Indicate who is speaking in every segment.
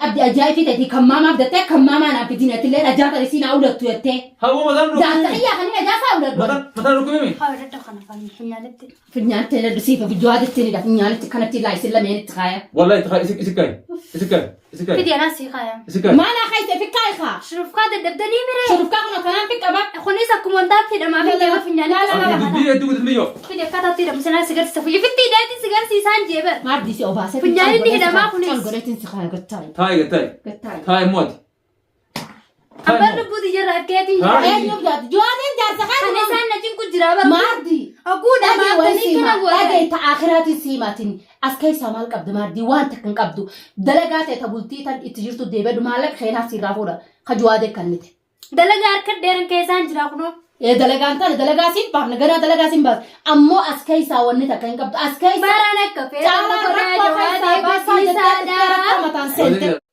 Speaker 1: أبدي أجاي في تدي كماما بدأت كماما أنا في دينة اللي أجاك رسينا أولاد تويته
Speaker 2: هو مثلا
Speaker 1: جات هي خلينا أجاك أولاد
Speaker 2: مثلا ركوبي
Speaker 3: حاول تدخل فنيالتي
Speaker 1: في النهاية تلبسي في جواد التاني ده في النهاية كانت تلا يسلم يعني تخايا
Speaker 2: والله تخيل إسكاي
Speaker 3: فيدي أنا سيخايا
Speaker 1: ما أنا خايفة في كايخا
Speaker 3: شرف كاد الدبدني مري
Speaker 1: شوف كاكنا كلام في كبا
Speaker 3: خوني سكم وندك كده ما في جيبه فنيال لا
Speaker 2: الدنيا تقول الميو
Speaker 3: فيدي كاد تيرا مثلا سيجار سفوي في تيداتي سيجار سيسان جيبه
Speaker 1: ما بدي سي أوباسة
Speaker 3: فنيال اللي هنا ما خوني
Speaker 1: قلت انت خايا قتاي
Speaker 2: تاي موت
Speaker 3: أبغى نبودي جرا كاتي
Speaker 1: أي يوم جات جوادين جات
Speaker 3: أنا
Speaker 1: خايا
Speaker 3: سان نجيم كجرا
Speaker 1: ماردي
Speaker 3: أقول أنا
Speaker 1: أجي
Speaker 3: ما
Speaker 1: وسيما أجي تآخرات سيماتني أسكي سامال قبض ماردي وان تكن قبضو دلقات تبولتي تن اتجرتو ديبه مالك خينا سيرافورا خجوادي كنت
Speaker 3: دلقا أركض ديرن كيسان جرا كنو
Speaker 1: إيه دلقانتا دلقاسين بارن غنا دلقاسين بس أمو أسكي ساوني تكن قبض أسكي
Speaker 3: بارانك كفي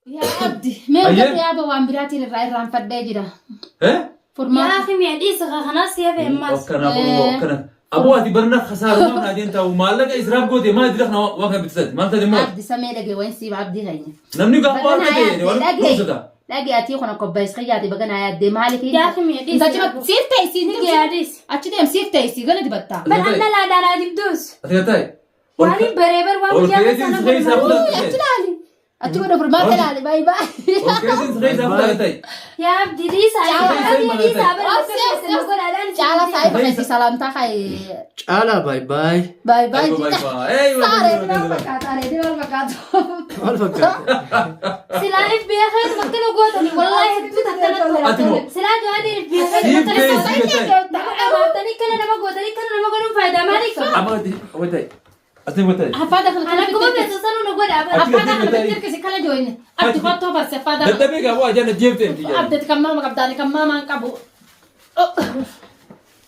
Speaker 3: يا
Speaker 1: عبدي ما يا أبو وامبراتي الرأي رام فدي فرما
Speaker 3: يا أخي ميدي سخا خلاص يا في ماس
Speaker 2: وكنا أبواتي برنا خسارة ما نادين تاو مالك إسراف قوتي ما أدري إحنا واقع بتسد ما تدري ما
Speaker 1: عبدي سمي لقي وين سيب عبدي هيني
Speaker 2: نمني قابل كده ولا كوسدا
Speaker 1: لقي أتي خنا كوبايس خياتي بقنا يا دي مالك
Speaker 3: يا أخي ميدي
Speaker 1: إنت جبت سيف تيسي نجي
Speaker 3: أديس
Speaker 1: أتشتي أم سيف تيسي قلنا تبتة
Speaker 3: بل أنا لا دارا دبدوس
Speaker 2: أتيتاي
Speaker 3: واني بريبر وان
Speaker 1: أتشلالي أتشوف فرما تلالي باي باي
Speaker 2: وكيسين سخيس أفضل أتاي
Speaker 3: يا عبدي دي سابر
Speaker 1: جالا سايب خيسي سلام تاخي
Speaker 4: تعالى باي باي
Speaker 1: باي باي
Speaker 2: أيوة باي أيوة
Speaker 1: ساري دي والبكات أنا دي والبكات
Speaker 4: ما الفكرة
Speaker 3: سلايف بيخير مكانه قوتني والله هدوت هتنطلع سلا جوادي بيخير تاني كنا نما قوتني كنا نما قولون فايدة مالك
Speaker 2: أمادي وتاي أتني وتاي
Speaker 1: هفادة
Speaker 3: أنا كمان بيتصلون نقول أبدا
Speaker 1: هفادة بتركز كلا جوين أبدي خطوة بس هفادة
Speaker 2: دتبيك أبو أجانا جيبتين
Speaker 1: أبدي كمام قبضاني كمام أنكبو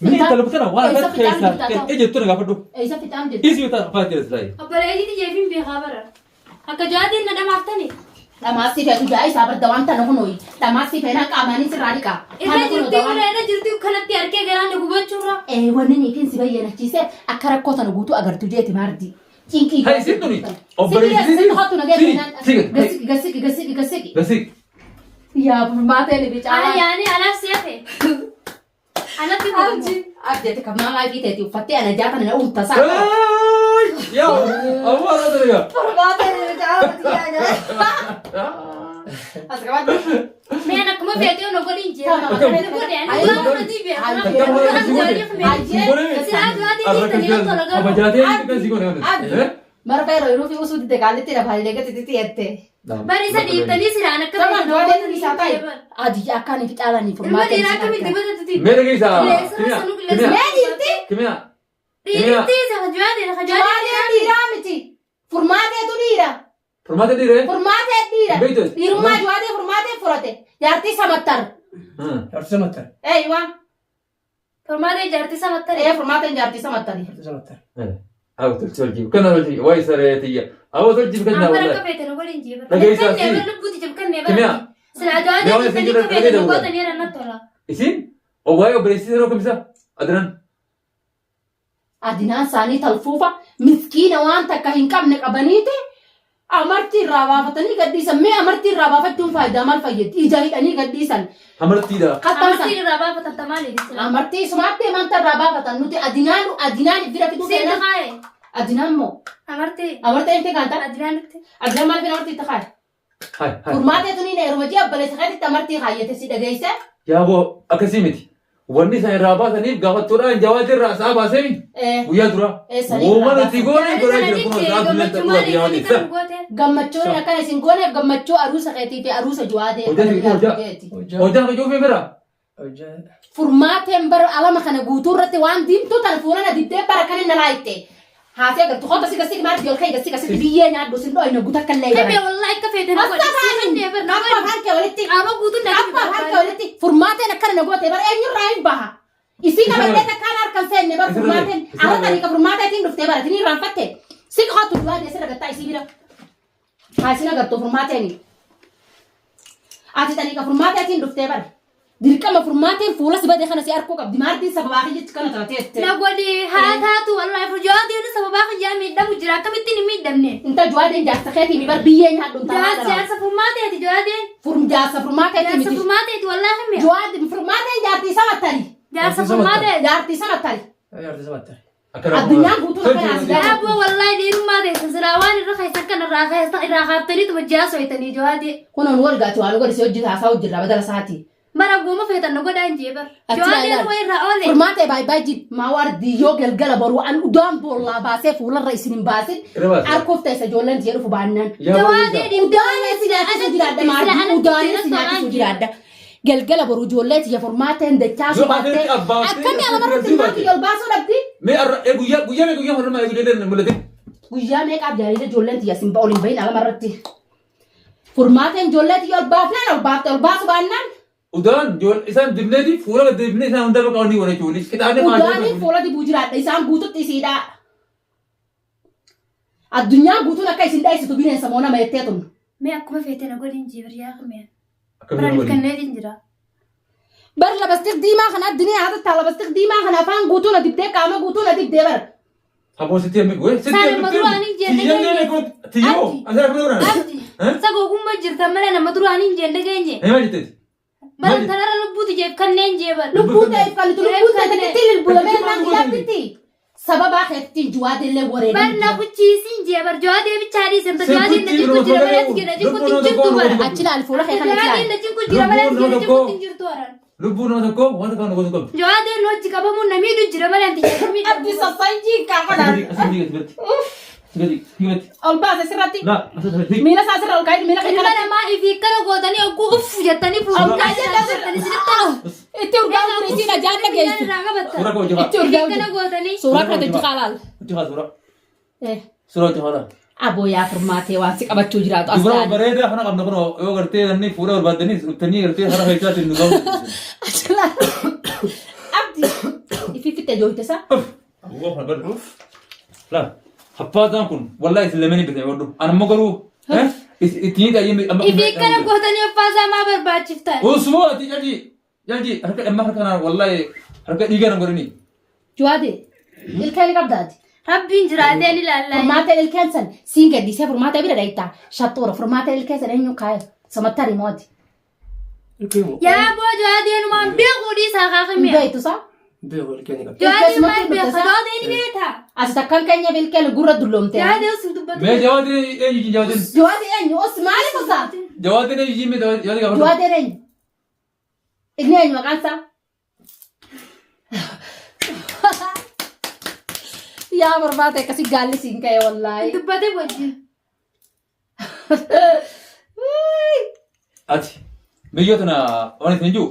Speaker 2: من تلو بتنا ولا بتخيسا إيجي تنا قفدو
Speaker 1: إيش في تعمل
Speaker 2: إيزي بتنا فاتير سلاي
Speaker 3: أبدا يجي تجيبين بخبر هكا جوادي ندم أفتني
Speaker 1: لما سيف يا جاي سافر دوام تنهونوي لما سيف هنا كاماني سراديكا
Speaker 3: إذا جرتي وكانت تياركي جران نقول بتشورا
Speaker 1: إيه ونني فين سبيه نحكيسه أكره كوتا نقولتو أجر تجيتي ماردي كينكي
Speaker 2: هاي سيدوني
Speaker 1: سيدي حطوا نجيب
Speaker 2: سيد
Speaker 1: غسيك يا ما تاني بيجا
Speaker 3: أنا يعني أنا سيفي أنا تبغى
Speaker 1: أبدي كمان ما في تيتي وفتي أنا جات أنا أقول تسا
Speaker 2: يا أبو هذا درجة
Speaker 1: ما تاني بيجا أسكت
Speaker 3: ما أنا كم فيديو نقول إنجيل أنا نقول يعني
Speaker 1: أيوة.
Speaker 3: أنا دي بيه
Speaker 1: أيوة.
Speaker 3: أنا مرة فيرو يروفي وسود دكالة ترى بحاجة لقيت تتيته باريسا دي تاني سيرانا
Speaker 1: طبعا
Speaker 3: كمان
Speaker 1: جوادين اللي ساقي أدي أكاني في تعلاني
Speaker 3: ما دي راكم يدبر تتي
Speaker 2: मेरे कैसा كمية
Speaker 3: ريتي زهجوادي
Speaker 1: رامتي فرماتي تديرا
Speaker 2: فرماتة دي رේ
Speaker 1: فرماتي تديرا
Speaker 2: بيتوس
Speaker 1: يرما جوادي فرماتي فرته يارتي سمتر
Speaker 4: عرفت متر
Speaker 1: أيوة
Speaker 3: فرمادي جارتي سمتر
Speaker 1: إيه فرماتي جارتي سمتر
Speaker 4: عرفت متر
Speaker 2: أو تلتولجي كنا تلتولجي واي سريتية أو تلتولجي كنا
Speaker 3: أنا
Speaker 2: والله
Speaker 3: كفيت نقول إنجيل
Speaker 2: لقيت
Speaker 3: كان
Speaker 2: ساسي.
Speaker 3: نبر نبودي جب كان نبر
Speaker 2: كمية
Speaker 3: سلاجوادي تاني كفيت نقول تاني رنا ترى
Speaker 2: إسين أو واي أو بريسي رو كمسا أدران
Speaker 1: أدينا ساني تلفوفا مسكينة وانتا كهين كابنك أبنيتي أمرتي الرابافتني قديسا مي أمرتي الرابافتون فايدة مال فايد إيجاهي أني قديسا
Speaker 2: همرتي دا
Speaker 1: قطعا
Speaker 3: أمرتي الرابع فتتمالي
Speaker 1: أمرتي سمعتي ما أنت الرابافتن نوتي أدينان فيرا كدو
Speaker 3: سيد
Speaker 1: فينا
Speaker 3: خاي
Speaker 1: أدينان مو
Speaker 3: أمرتي
Speaker 1: أنت كانت
Speaker 3: أدرانك
Speaker 1: أدينان مال فينا أمرتي تخاي
Speaker 2: هاي
Speaker 1: فرماتي توني نيرومتي أبلي سخيتي تمرتي خايتي سيدا جيسا
Speaker 2: يا أبو أكسيمتي وني ساي رابا سنيف قاعد ترى جواز الرأس أبا سامي
Speaker 1: إيه
Speaker 2: ويا ترى
Speaker 1: إيه سنيف
Speaker 2: وما
Speaker 1: رابا.
Speaker 2: نتيجوني كنا يجربون ساعات من تقول يا ولد سا
Speaker 1: gammachoo akkana isin goone gammachoo aruusa keetii fi aruusa juwaadee
Speaker 2: hojaa ka joofee bira
Speaker 1: furmaateen bara alama kana guutuu irratti waan diimtuu tana fuulana diddee bara kan inni nalaa itte haasee agartu hota siga siga maal diol kay gasiga siga biyyee nyaadhu sin dhoyna guta kan leeyara
Speaker 3: كبي والله كفيت نقول
Speaker 1: abba harka walitti
Speaker 3: أبغى قوتنا
Speaker 1: abba harka walitti furmaateen akkana nagoote bara eenyu raayin baha isiin amallee takkaan harkan seenne bara furmaateen alatanii ka furmaateetiin dhuftee bara tiniin raanfatte siga hotu juwaadee sirra gattaa isii bira haasina agartu furmaateeni ati tanii ka furmaateetiin dhuftee bara dirqama furmaateen fuula si badee kana si arkuu qabdi maartiin sababaa kiyyatti kana taatee
Speaker 3: Nagodi haa taatu wallahi jawaadeen sababaa kan miidhamu jira akkamitti ni miidhamne.
Speaker 1: inta jawaadeen jaarsa keetii mi bar biyyeen haadhuun
Speaker 3: Jaarsa furmaateeti jawaadeen.
Speaker 1: jaarsa furmaateeti
Speaker 3: Jaarsa
Speaker 1: miti
Speaker 3: furmaateeti wallahi mi.
Speaker 1: jawaadeen furmaateen jaartii sama tari
Speaker 3: Jaarsa furmaateeti.
Speaker 1: jaartii sama tari
Speaker 4: Jaartii sama tari.
Speaker 1: addunyaan guutuu akka naas
Speaker 3: Yaa boo wallahi dhiirummaa beeksa silaa waan irra keessa kan irraa kaaftaniitu bajjaa soytanii jawaadee.
Speaker 1: kunuun wal gaati waan godhise hojii haasaa hojirraa badala saatii
Speaker 3: Bara goma feetan no godaan jeebar. Jawaadeen way irraa oole.
Speaker 1: furmaatee baay'ee jid maa waardiyyoo galgala boruu an udaan boollaa baasee fuularra isin hin baasin harkoof ta'e ijoolleen jedhu dhufu baannaan
Speaker 3: Jawaadeen
Speaker 1: udaanis nyaachisuu jiraadha maartii udaanis nyaachisuu jiraadha galgala boruu ijoollee tiyya furmaateen dachaa subattee akkamii alamarratti maatii ol baasuu dhabdi
Speaker 2: guyyaa hormaa ijoolleen mul'ate.
Speaker 1: guyyaa meeqaaf jaariidha ijoolleen tiyya sin ol hin bahin alamarratti furmaateen ijoollee tiyya ol baafnaan ol baaftee ol baasu baannaan
Speaker 2: Udaan isaan dibneeti fuula dibnee isaan hunda bakka wanni wala chuuli.
Speaker 1: udaanii fuula dibuu jiraadha isaan guututti isiidha addunyaa guutuun akka isin dhaisitu bineensa moo nama jettee tun
Speaker 3: Mee akkuma feete no godin jeebar yaa kamee. Bara dikkanneetiin jira.
Speaker 1: bar labastik diimaa kana addunyaa haa tattaa labastik diimaa kana afaan guutuu na dibdee qaama guutuu na dibdee bar
Speaker 2: Haboo sitti hemi goe.
Speaker 3: Sare maduraanii jenne geenye.
Speaker 2: Tiyyoo asirra kuma godhan.
Speaker 3: Sagoo gumma jirta malee nama duraanii jenne geenye.
Speaker 2: Ema jetteeti.
Speaker 3: Bara tanarra lubbuuti jeef kanneen jeebar.
Speaker 1: lubbuu ta'eef kan tu lubbuu ta'e takkatti lilbulamee naan giyaabitti sababaa keettiin juwaadellee wareedha
Speaker 3: Barna kuchiisin jeebar jawaadee bichaadii senta jawaadeen na jikko jira malee jira jikko jirtu bara.
Speaker 1: achi laal fuula kee kana
Speaker 3: Jawaadeen na jikko jira malee jikko jirtu bara.
Speaker 2: Lubbuu nama tokko wanta kaan gosa qabdi.
Speaker 3: Jawaadeen hojii qabamuun namiidhu jira malee anti jedhami.
Speaker 1: abdi sassaayiin qaama
Speaker 2: Asirratti gadi. Gadi himatti.
Speaker 1: ol baase sirratti
Speaker 2: Laa asirratti.
Speaker 1: miila isaa sirra ol kaa'e miila kee
Speaker 3: Ilma
Speaker 1: kana
Speaker 3: namaa ifii kana gootanii ogguu uff jettanii fuulkaa jettanii sirriittanu.
Speaker 1: itti urgaa'u tureessiin ajaan dhageessu
Speaker 2: Suuraa koo hojjetaa.
Speaker 1: itti urgaa'u
Speaker 3: Kana gootanii.
Speaker 1: suuraa kana itti qaalaal
Speaker 2: Hojjetaa suuraa. Suuraa hojjetaa.
Speaker 1: aboo yaa furmaatee waan si qabachuu jiraatu as
Speaker 2: Dubara
Speaker 1: taa'anii
Speaker 2: bareedaa kana qabna kun yoo gartee namni fuula barbaadanii dhuftanii gartee hara keessaatiin nu gahu.
Speaker 1: abdi ifi fitte jooyte isaa
Speaker 2: Awwaa kana bari. Laa haffaataan kun wallaahi isin lamanii bitee waddu. Anammoo garuu ittiin dhayyee amma.
Speaker 3: Ifii kana gootanii uffaasaa maa barbaachiftan?
Speaker 2: Usmoo ati jalji harka dhamma harka kanaan wallaahi harka dhiigaa nama godhanii.
Speaker 1: juwaade ilkaan qabdaati
Speaker 3: Rabbiin jiraateen ilaallaa.
Speaker 1: furmaatee ilkaan san siin gaddisee furmaatee bira dhayitaa shattoora furmaatee ilkaan san eenyu kaaya samattari mooti
Speaker 3: Yaa boo jawaadeenumaan beekuu dhiisaa kaakame.
Speaker 1: beeytu isaa
Speaker 4: Beeku ilkeen qabdi.
Speaker 3: Jawaadeen maal beeka? Jawaadeen beeka.
Speaker 1: as takkan keenya ilkaan gurra dulloomte
Speaker 3: Jawaadeen sun dubbatu.
Speaker 2: Mee jawaadin eenyu jawaadin.
Speaker 1: juwaade eenyu os maaliif isaa
Speaker 2: Jawaadin eenyu mee jawaadin gaafata.
Speaker 1: juwaade eenyu inni eenyu maqaan isaa yaa barbaade akkasii gaalli siin ka'e wallaahi
Speaker 3: Dubbatee wajjin.
Speaker 2: Ati biyyoota na waan isin jiru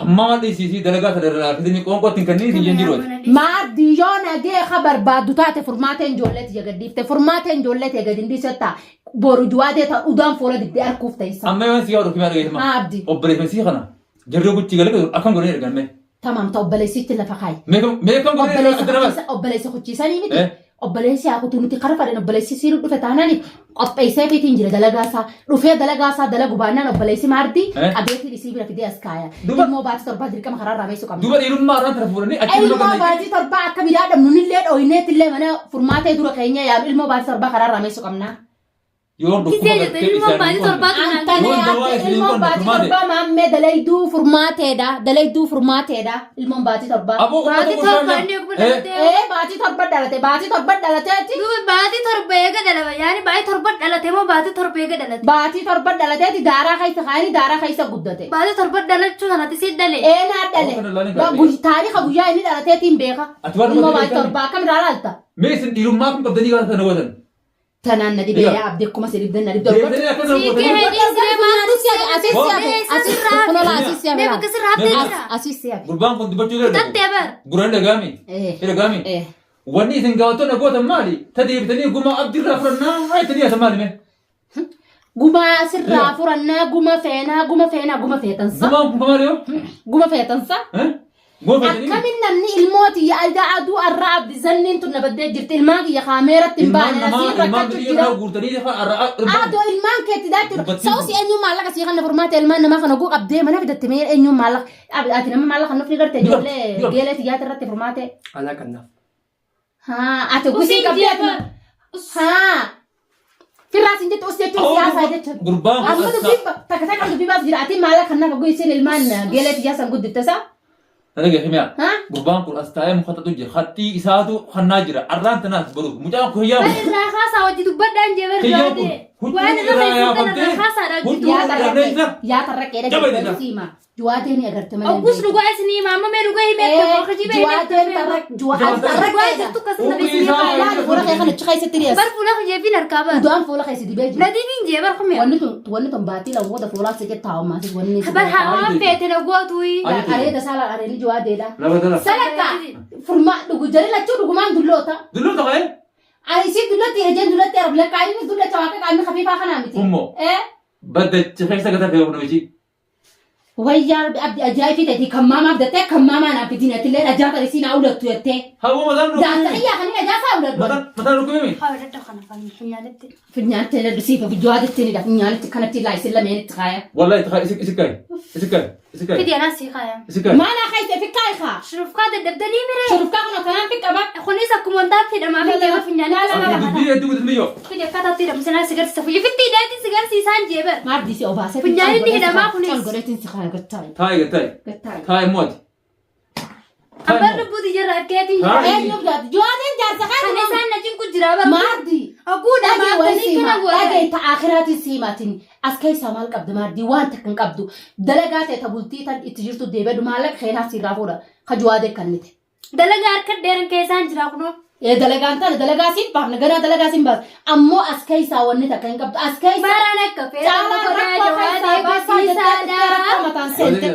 Speaker 2: hammaa dhiisii dalagaa sadarraa fitanii qoonqoo ittiin kanneen hin jiru.
Speaker 1: maaddi yoo nagee ka barbaaddu taate furmaateen ijoolleeti jagaddiifte furmaateen ijoolleeti jagadindiisetta boru juwaadee ta udaan fuula dibdee arkuuf ta'isa
Speaker 2: Amma yoo si yaadu kimaa dhageessima.
Speaker 1: maabdi
Speaker 2: Obboleeffamsii kana jarri guchii galee akkam godhanii ergan
Speaker 1: tamam ta obboleessitti lafa kaayi
Speaker 2: meeqam godhanii ergan dabas.
Speaker 1: obboleessa kuchiisanii miti obboleessi haa kutu nuti kara fadhan obboleessi siinu dhufe taanani qopheessee fiitiin jira dalagaasaa dhufee dalagaasaa dalagu baannaan obboleessi maardi qabeetiin isii bira fidee as kaaya ilmoo baatii torbaa dirqama karaa irraa beeksuu qabna
Speaker 2: Duba dhiirummaa irraan tana fuudhanii achi
Speaker 1: ilmoo baatii torbaa akka biraadhamnu nillee dhooyineetillee mana furmaatee dura keenya yaadu ilmoo baatii torbaa karaa irraa beeksuu qabna
Speaker 2: yoo
Speaker 3: Gisee jettanii ilmoo baay'ee torbaatu naan
Speaker 1: Antane ilmoon baatii torbaa maammee dalayduu furmaateedha ilmoon baatii torbaa
Speaker 3: Baatii torba inni eeguu dhalatee.
Speaker 1: baatii torba dhalateeti
Speaker 3: Duuba baatii torba eega dhalaba. Yaani baatii torba dhalatee moo baatii torba eega dhalate?
Speaker 1: baatii torba dhalateeti daaraa keessa kaayanii daaraa keessa guddate
Speaker 3: Baatii torba dhalachuu sanatti si dhale.
Speaker 1: eenaa dhale taariika guyyaa inni dhalateetiin beeka
Speaker 2: Ati waan
Speaker 1: ilmoo
Speaker 2: dubbate
Speaker 1: baatii torbaa akkam ilaalta
Speaker 2: mee isin dhiirummaa kun qabdanii gara sana gootan.
Speaker 1: tanaan na dhibee abdii akkuma si dhibdan na dhibdan
Speaker 2: Deebitanii akkana
Speaker 3: Siikee
Speaker 2: gootanii.
Speaker 3: hedii siree maaltu Mee bakka sirraa haftee jira.
Speaker 1: asii
Speaker 2: Gurbaan kun dubbachuu danda'u.
Speaker 3: Tattee bar.
Speaker 2: Guraan dhagaami. Dhagaami. Wanni isin gaafatoon gootan maali? Ta deebitanii guma abdirraa fudhannaa haayitanii haasa maali mee?
Speaker 1: guma sirraa furannaa guma feenaa guma feetansa
Speaker 2: Gumaan kun maali yoo?
Speaker 1: guma feetansa Akkamin namni ilmooti yaada aduu arraa abdi zanniin tun nabaddee jirti ilmaan kiyya kaameeratti hin baane asiin rakkachuu jira. Adoo ilmaan keetti daatti sa'usi eenyuun maallaqa sii kana furmaata ilmaan namaa kana guu qabdee mana fidatte mee eenyuun maallaqa ati nama maallaqa nufni garte ijoollee geelee xiyyaata irratti furmaate.
Speaker 4: Anaa kannaaf.
Speaker 1: Ati gusii qabdee Firaasin jettu os jechuun siyaasaa jechuudha.
Speaker 2: Gurbaan kun
Speaker 1: takka takka dubbii baas jira ati maallaqa kan nafa guyyisin ilmaan geelee xiyyaasan guddifte saa.
Speaker 2: Tanaga himya. Gurbaan kun as taa'ee muka jira. Hatti isaatu hannaa jira. Arraan tanaas baruuf. Mucaan kun hiyyaa.
Speaker 3: Bari irraa kaasaa wajji dubbadhaan jee bari jaatee. Waan irra irraa kaasaadhaan jiru.
Speaker 1: Yaa tarraqqeedha jechuudha siima. Juwaateen ni agarte malee.
Speaker 3: Oggus dhugaa isinii maama mee dhugaa himee tokko hojii bee.
Speaker 1: Juwaateen tarraqqeedha.
Speaker 3: Jirtu akkasuma isinii faayyaa.
Speaker 1: Fuula kee kana chiqa isatti dhiyeessa.
Speaker 3: Bar fuula kee fi harkaa bar.
Speaker 1: Udaan fuula kee isatti beeku.
Speaker 3: Nadiin jee bar kumee.
Speaker 1: Wanni tun baatii lawoota fuulaa si keessa taa'u maatii wanni.
Speaker 3: Bar haa feete na gootuyi.
Speaker 1: Areeda saala areedi juwaateedha.
Speaker 2: Labatala.
Speaker 1: Salakka furmaa dhugu jari lachuu dhugumaan dulloota.
Speaker 2: Dulloota ka'ee?
Speaker 1: Ani si dullatti ejeen dullatti arablee qaaliin dullatti waaqa qaamni khafiifaa kanaa miti.
Speaker 2: Kummoo. Badda keessa gata fe'u nuti.
Speaker 1: Wayyaa abdi ajaa'ibaa ta'e kan maamaaf dattee kan maamaa naaf fitiin atillee ajaa'iba isiin awulattu jettee.
Speaker 2: Hawwa mataan nuti.
Speaker 1: Daanta xiyyaa kan inni ajaa'iba awulattu.
Speaker 2: Mataan nuti mimi.
Speaker 3: Haa dadda kana kan finyaaletti.
Speaker 1: Finyaatti dadhisiifa fijoaatti ni dha finyaaletti kanatti laa isin lameenitti kaaya.
Speaker 2: Wallahi ta'a isi kai. Isi kai. Isi kai.
Speaker 3: Fidi anaa sii kaaya.
Speaker 2: Isi kai.
Speaker 1: Maanaa kaayitee fi kaayikaa.
Speaker 3: Shurufkaa daddabdanii miree.
Speaker 1: Shurufkaa kana kanaan fi qaba.
Speaker 3: Kunis akkuma wantaa fedhamaa fi deema finyaalee.
Speaker 2: Dubbii hedduu guutuu yoo.
Speaker 3: Fidi akkaataatti hidhamu sanaa sigarsiisa fuyyi fitti hidhaatti sigarsiisaan jeebar.
Speaker 1: Maardi si obaasee.
Speaker 3: Finyaaleen ni hidhamaa kunis.
Speaker 1: Colgoreetiin si kaaya gattaay.
Speaker 2: Taa'e gattaa'e.
Speaker 1: Gattaay.
Speaker 2: Taa'e mooti.
Speaker 3: Ambar lubbuuti jirra akkeetiin
Speaker 2: Haa.
Speaker 3: jira.
Speaker 1: Eenyuuf daati juwaateen jaarsa
Speaker 3: Kan
Speaker 1: kana.
Speaker 3: isaan na cinku jira bar.
Speaker 1: Maardi.
Speaker 3: Oguu dhamaatanii kana godhan.
Speaker 1: Dhagee ta akhiraatiin siimatiin as keessaa maal qabdu maardi waan takka hin qabdu dalagaa ta'e ta bultii tan itti jirtu deebi'u maallaqa keenyaa sirraa fuudha ka juwaadee kannite.
Speaker 3: Dalagaa harka dheeran keessaan jira kunoo.
Speaker 1: Dalagaan tana dalagaa siin baafna ganaa dalagaa siin baas ammoo as keessaa wanni takka hin qabdu as keessaa
Speaker 3: Baaraan akka fe'ee.
Speaker 1: caalaa rakkoo keessaa baasaa jettee rakkoo mataan seente.